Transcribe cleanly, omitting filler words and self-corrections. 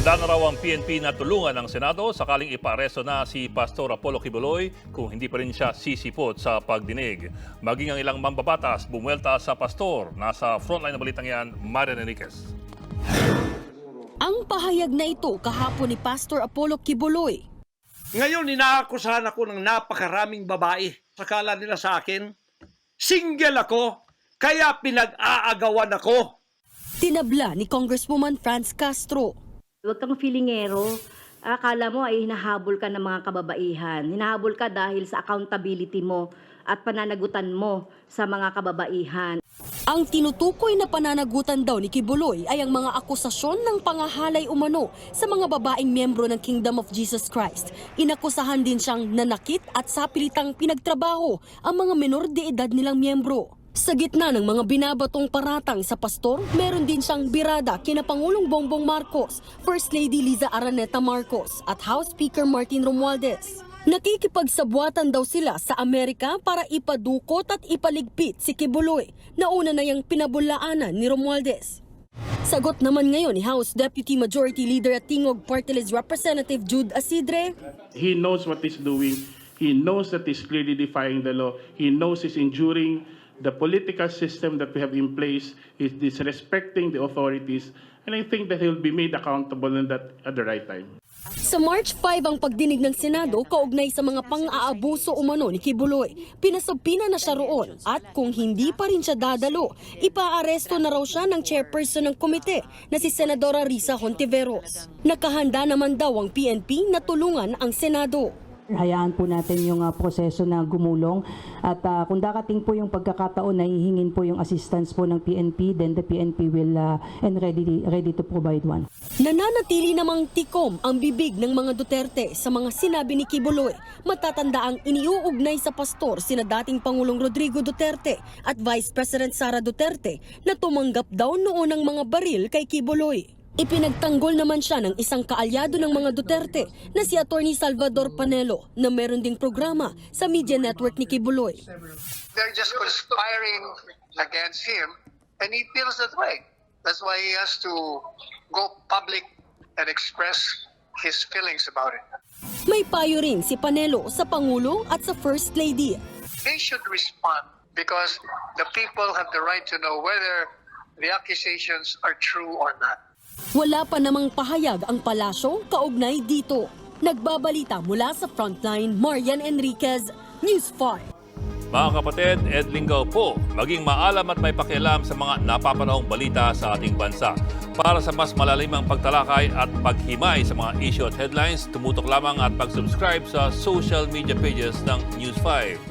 Handa na raw ang PNP na tulungan ng Senado sakaling iparesto na si Pastor Apollo Kibuloy kung hindi pa rin siya sisipot sa pagdinig. Maging ang ilang mambabatas bumuelta sa pastor. Nasa frontline na balitang yan, Marian Enriquez. Ang pahayag na ito kahapon ni Pastor Apollo Kibuloy. Ngayon, inaakusahan ako ng napakaraming babae. Sakala nila sa akin, single ako, kaya pinag-aagawan ako. Tinabla ni Congresswoman Franz Castro. Huwag kang feelingero. Akala mo ay hinahabol ka ng mga kababaihan. Hinahabol ka dahil sa accountability mo at pananagutan mo sa mga kababaihan. Ang tinutukoy na pananagutan daw ni Kibuloy ay ang mga akusasyon ng pangahalay umano sa mga babaeng miyembro ng Kingdom of Jesus Christ. Inakusahan din siyang nanakit at sapilitang pinagtrabaho ang mga menor de edad nilang miyembro. Sa gitna ng mga binabatong paratang sa pastor, meron din siyang birada kina Pangulong Bongbong Marcos, First Lady Liza Araneta Marcos at House Speaker Martin Romualdez. Nakikipagsabwatan daw sila sa Amerika para ipadukot at ipaligpit si Kibuloy na una na yung pinabulaanan ni Romualdez. Sagot naman ngayon ni House Deputy Majority Leader at Tingog Party List Representative Jude Asidre. He knows what he's doing. He knows that he's clearly defying the law. He knows he's injuring the political system that we have in place. He's disrespecting the authorities. And I think that he'll be made accountable in that at the right time. Sa March 5 ang pagdinig ng Senado kaugnay sa mga pang-aabuso umano ni Kibuloy. Pinasubpina na siya roon at kung hindi pa rin siya dadalo, ipaaresto na raw siya ng chairperson ng komite na si Senadora Risa Hontiveros. Nakahanda naman daw ang PNP na tulungan ang Senado. Hayaan po natin yung proseso na gumulong at kung darating po yung pagkakataon na hihingin po yung assistance po ng PNP, then the PNP will and ready to provide one. Nananatili namang tikom ang bibig ng mga Duterte sa mga sinabi ni Kibuloy. Matatanda ang iniuugnay sa pastor sina dating Pangulong Rodrigo Duterte at Vice President Sara Duterte na tumanggap daw noon ng mga baril kay Kibuloy. Ipinagtanggol naman siya ng isang kaalyado ng mga Duterte na si Attorney Salvador Panelo na meron ding programa sa media network ni Kibuloy. They're just conspiring against him and he feels that way. That's why he has to go public and express his feelings about it. May payo rin si Panelo sa Pangulo at sa First Lady. They should respond because the people have the right to know whether the accusations are true or not. Wala pa namang pahayag ang palasyo kaugnay dito. Nagbabalita mula sa Frontline, Marian Enriquez, News 5. Mga kapatid, Ed Lingaw po, maging maalam at may pakialam sa mga napapanahong balita sa ating bansa. Para sa mas malalimang pagtalakay at paghimay sa mga issue at headlines, tumutok lamang at pag-subscribe sa social media pages ng News 5.